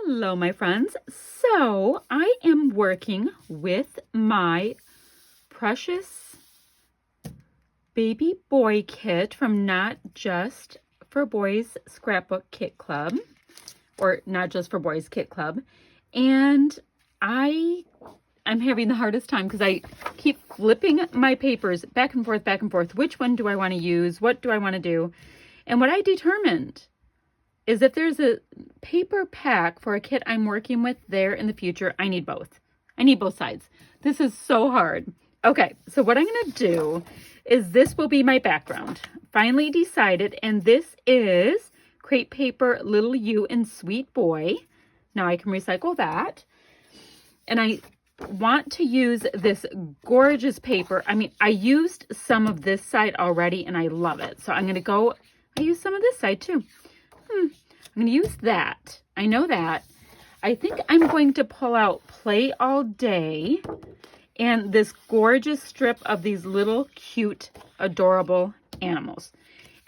Hello, my friends. So I am working with my precious baby boy kit from Not Just for Boys Scrapbook Kit Club, or Not Just for Boys Kit Club. And I'm having the hardest time because I keep flipping my papers back and forth, back and forth. Which one do I want to use? What do I want to do? And what I determined is if there's a paper pack for a kit I'm working with there in the future, I need both. I need both sides. This is so hard. Okay, so what I'm going to do is this will be my background. Finally decided, and this is crepe paper Little You and Sweet Boy. Now I can recycle that. And I want to use this gorgeous paper. I mean, I used some of this side already and I love it. So I'm going to go, I use some of this side too. I'm going to use that. I know that. I think I'm going to pull out Play All Day and this gorgeous strip of these little cute, adorable animals.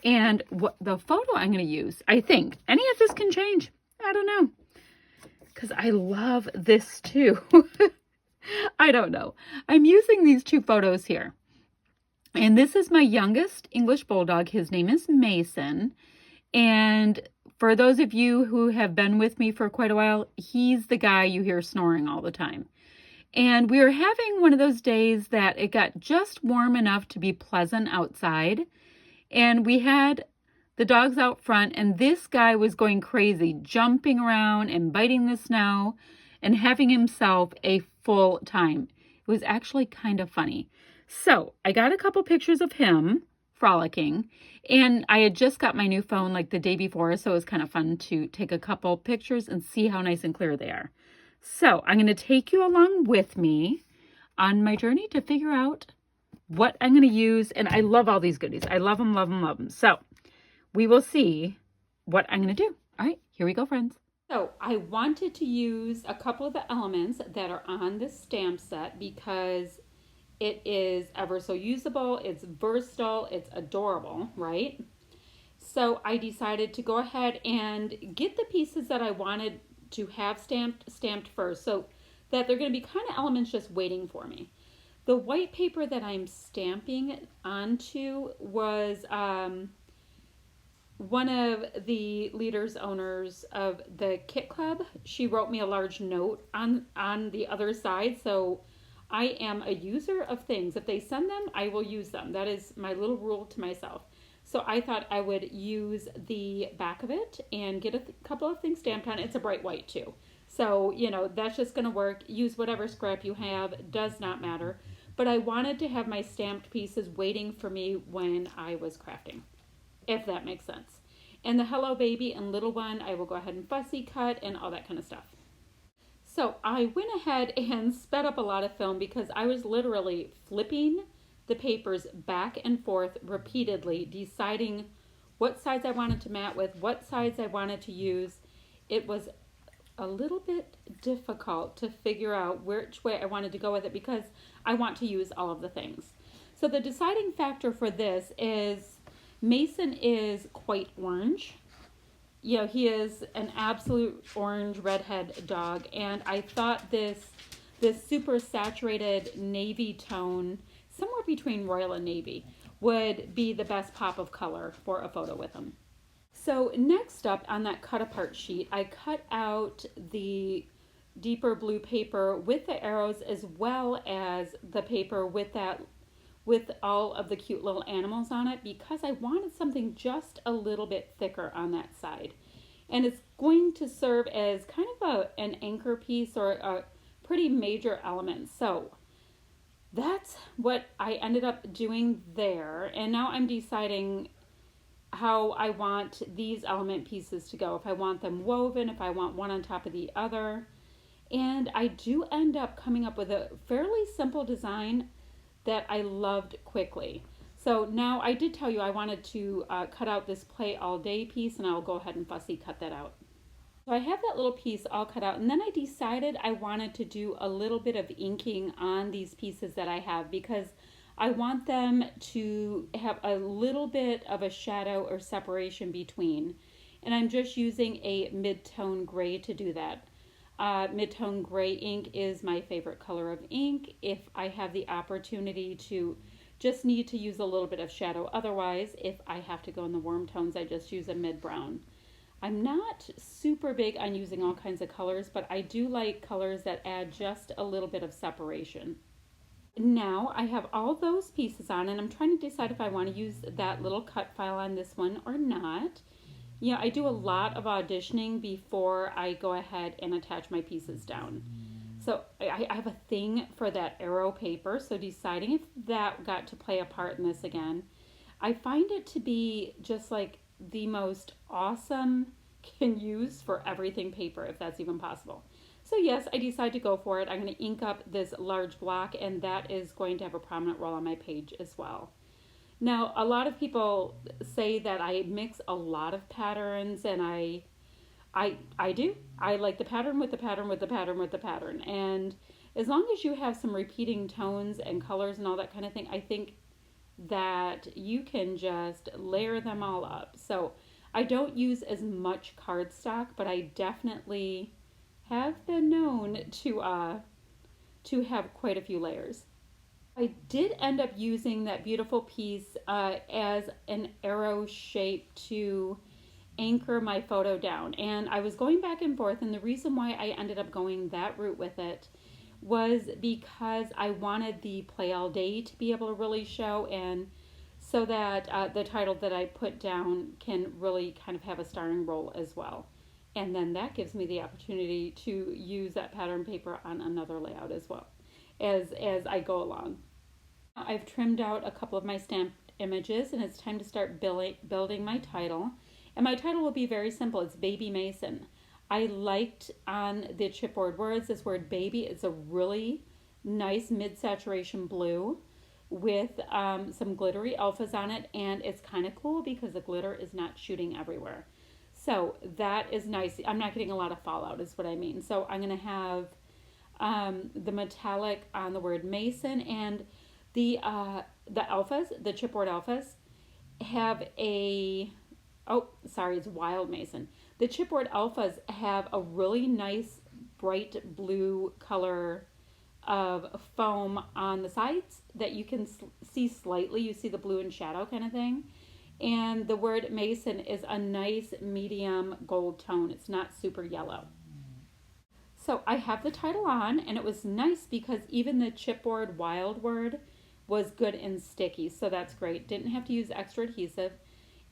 And what the photo I'm going to use, I think, any of this can change. I don't know. Because I love this too. I don't know. I'm using these two photos here. And this is my youngest English Bulldog. His name is Mason. And for those of you who have been with me for quite a while, he's the guy you hear snoring all the time. And we were having one of those days that it got just warm enough to be pleasant outside. And we had the dogs out front, and this guy was going crazy, jumping around and biting the snow and having himself a full time. It was actually kind of funny. So I got a couple pictures of him frolicking, and I had just got my new phone like the day before, so it was kind of fun to take a couple pictures and see how nice and clear they are. So I'm going to take you along with me on my journey to figure out what I'm going to use, and I love all these goodies. I love them, love them, love them. So we will see what I'm going to do. All right, here we go, friends. So I wanted to use a couple of the elements that are on this stamp set because it is ever so usable, it's versatile, it's adorable, right? So I decided to go ahead and get the pieces that I wanted to have stamped first, so that they're going to be kind of elements just waiting for me. The white paper that I'm stamping onto was one of the leaders, owners of the Kit Club. She wrote me a large note on the other side, so I am a user of things. If they send them, I will use them. That is my little rule to myself. So I thought I would use the back of it and get a couple of things stamped on. It's a bright white too. So, you know, that's just going to work. Use whatever scrap you have. Does not matter. But I wanted to have my stamped pieces waiting for me when I was crafting, if that makes sense. And the Hello Baby and Little One, I will go ahead and fussy cut and all that kind of stuff. So I went ahead and sped up a lot of film because I was literally flipping the papers back and forth repeatedly, deciding what sides I wanted to mat with, what sides I wanted to use. It was a little bit difficult to figure out which way I wanted to go with it because I want to use all of the things. So the deciding factor for this is Mason is quite orange. You know, he is an absolute orange redhead dog, and I thought this super saturated navy tone, somewhere between royal and navy, would be the best pop of color for a photo with him. So next up on that cut apart sheet, I cut out the deeper blue paper with the arrows as well as the paper with all of the cute little animals on it because I wanted something just a little bit thicker on that side. And it's going to serve as kind of an anchor piece or a pretty major element. So that's what I ended up doing there. And now I'm deciding how I want these element pieces to go. If I want them woven, if I want one on top of the other. And I do end up coming up with a fairly simple design that I loved quickly. So now I did tell you I wanted to cut out this Play All Day piece, and I'll go ahead and fussy cut that out. So I have that little piece all cut out, and then I decided I wanted to do a little bit of inking on these pieces that I have because I want them to have a little bit of a shadow or separation between. And I'm just using a mid-tone gray to do that. Mid-tone gray ink is my favorite color of ink if I have the opportunity to just need to use a little bit of shadow. Otherwise, if I have to go in the warm tones, I just use a mid-brown. I'm not super big on using all kinds of colors, but I do like colors that add just a little bit of separation. Now I have all those pieces on, and I'm trying to decide if I want to use that little cut file on this one or not. Yeah, I do a lot of auditioning before I go ahead and attach my pieces down. So I have a thing for that arrow paper, so deciding if that got to play a part in this again. I find it to be just like the most awesome can use for everything paper, if that's even possible. So yes, I decided to go for it. I'm going to ink up this large block, and that is going to have a prominent role on my page as well. Now, a lot of people say that I mix a lot of patterns, and I do. I like the pattern with the pattern with the pattern with the pattern. And as long as you have some repeating tones and colors and all that kind of thing, I think that you can just layer them all up. So I don't use as much cardstock, but I definitely have been known to have quite a few layers. I did end up using that beautiful piece as an arrow shape to anchor my photo down. And I was going back and forth, and the reason why I ended up going that route with it was because I wanted the play all day to be able to really show, and so that the title that I put down can really kind of have a starring role as well. And then that gives me the opportunity to use that pattern paper on another layout as well as I go along. I've trimmed out a couple of my stamped images, and it's time to start building my title. And my title will be very simple. It's Baby Mason. I liked on the chipboard words this word baby. It's a really nice mid-saturation blue with some glittery alphas on it, and it's kind of cool because the glitter is not shooting everywhere. So that is nice. I'm not getting a lot of fallout is what I mean. So I'm going to have the metallic on the word Mason, and the alphas, the chipboard alphas, have a, oh, sorry, it's Wild Mason. The chipboard alphas have a really nice bright blue color of foam on the sides that you can see slightly. You see the blue and shadow kind of thing. And the word Mason is a nice medium gold tone. It's not super yellow. So I have the title on, and it was nice because even the chipboard wild word was good and sticky. So that's great. Didn't have to use extra adhesive.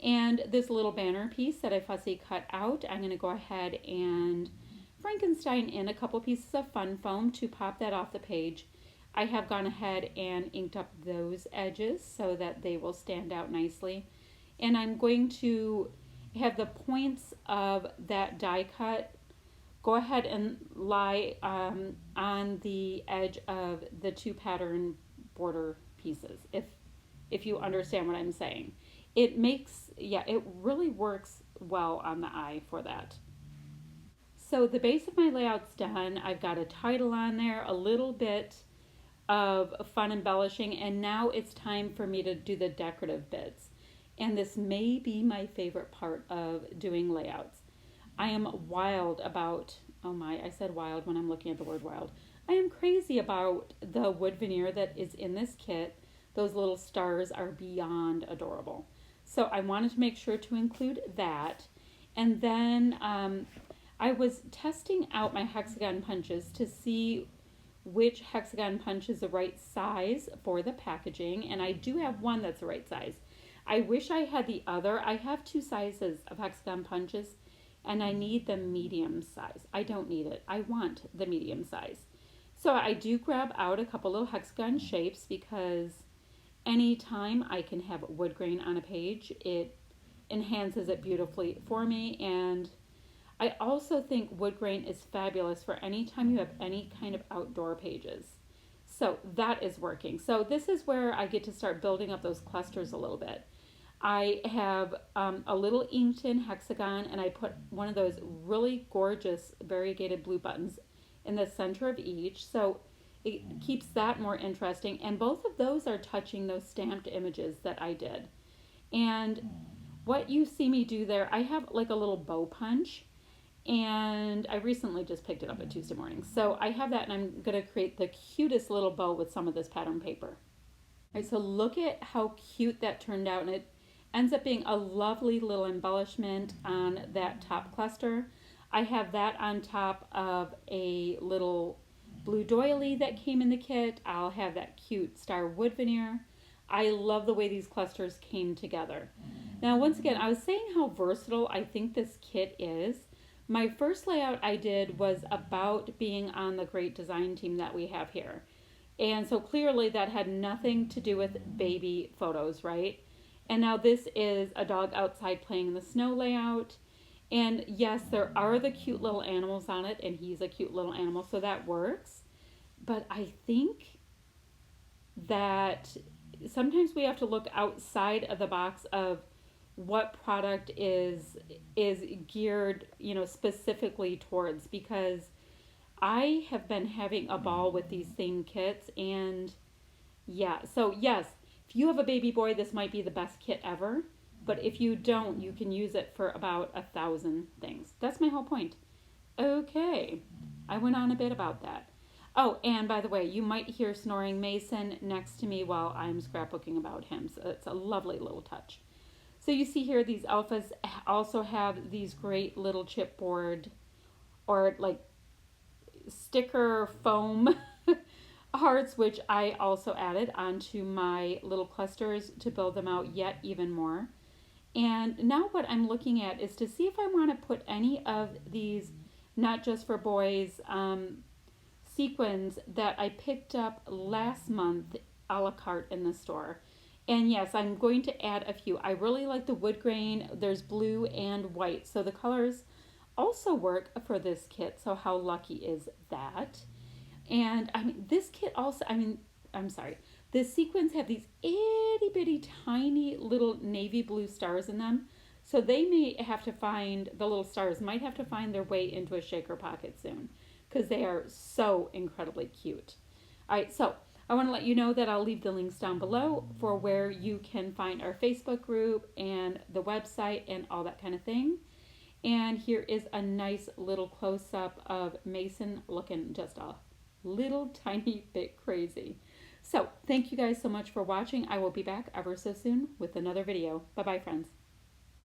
And this little banner piece that I fussy cut out, I'm going to go ahead and Frankenstein in a couple pieces of fun foam to pop that off the page. I have gone ahead and inked up those edges so that they will stand out nicely. And I'm going to have the points of that die cut go ahead and lie on the edge of the two pattern border pieces, if you understand what I'm saying. It makes, yeah, it really works well on the eye for that. So the base of my layout's done. I've got a title on there, a little bit of fun embellishing, and now it's time for me to do the decorative bits. And this may be my favorite part of doing layouts. I am wild about, oh my, I said wild when I'm looking at the word wild. I am crazy about the wood veneer that is in this kit. Those little stars are beyond adorable. So I wanted to make sure to include that. And then I was testing out my hexagon punches to see which hexagon punch is the right size for the packaging. And I do have one that's the right size. I wish I had the other. I have two sizes of hexagon punches, and I need the medium size. I don't need it. I want the medium size. So I do grab out a couple little hexagon shapes because anytime I can have wood grain on a page, it enhances it beautifully for me. And I also think wood grain is fabulous for any time you have any kind of outdoor pages. So that is working. So this is where I get to start building up those clusters a little bit. I have a little inked in hexagon, and I put one of those really gorgeous variegated blue buttons in the center of each. So it keeps that more interesting. And both of those are touching those stamped images that I did. And what you see me do there, I have like a little bow punch, and I recently just picked it up at Tuesday morning. So I have that, and I'm going to create the cutest little bow with some of this pattern paper. All right, so look at how cute that turned out, and it ends up being a lovely little embellishment on that top cluster. I have that on top of a little blue doily that came in the kit. I'll have that cute star wood veneer. I love the way these clusters came together. Now, once again, I was saying how versatile I think this kit is. My first layout I did was about being on the great design team that we have here. And so clearly that had nothing to do with baby photos, right? And now this is a dog outside playing in the snow layout. And yes, there are the cute little animals on it, and he's a cute little animal, so that works. But I think that sometimes we have to look outside of the box of what product is geared, specifically towards, because I have been having a ball with these theme kits, and yeah, so yes, if you have a baby boy, this might be the best kit ever. But if you don't, you can use it for about 1,000 things. That's my whole point. Okay, I went on a bit about that. Oh, and by the way, you might hear snoring Mason next to me while I'm scrapbooking about him. So it's a lovely little touch. So you see here, these alphas also have these great little chipboard or like sticker foam hearts, which I also added onto my little clusters to build them out yet even more. And now what I'm looking at is to see if I want to put any of these not just for boys sequins that I picked up last month a la carte in the store. And yes, I'm going to add a few. I really like the wood grain. There's blue and white, so the colors also work for this kit. So how lucky is that? And I mean, this kit also, I'm sorry, the sequins have these itty bitty tiny little navy blue stars in them. So they may have to find, the little stars might have to find their way into a shaker pocket soon, because they are so incredibly cute. All right, so I want to let you know that I'll leave the links down below for where you can find our Facebook group and the website and all that kind of thing. And here is a nice little close-up of Mason looking just a little tiny bit crazy. So thank you guys so much for watching. I will be back ever so soon with another video. Bye-bye, friends.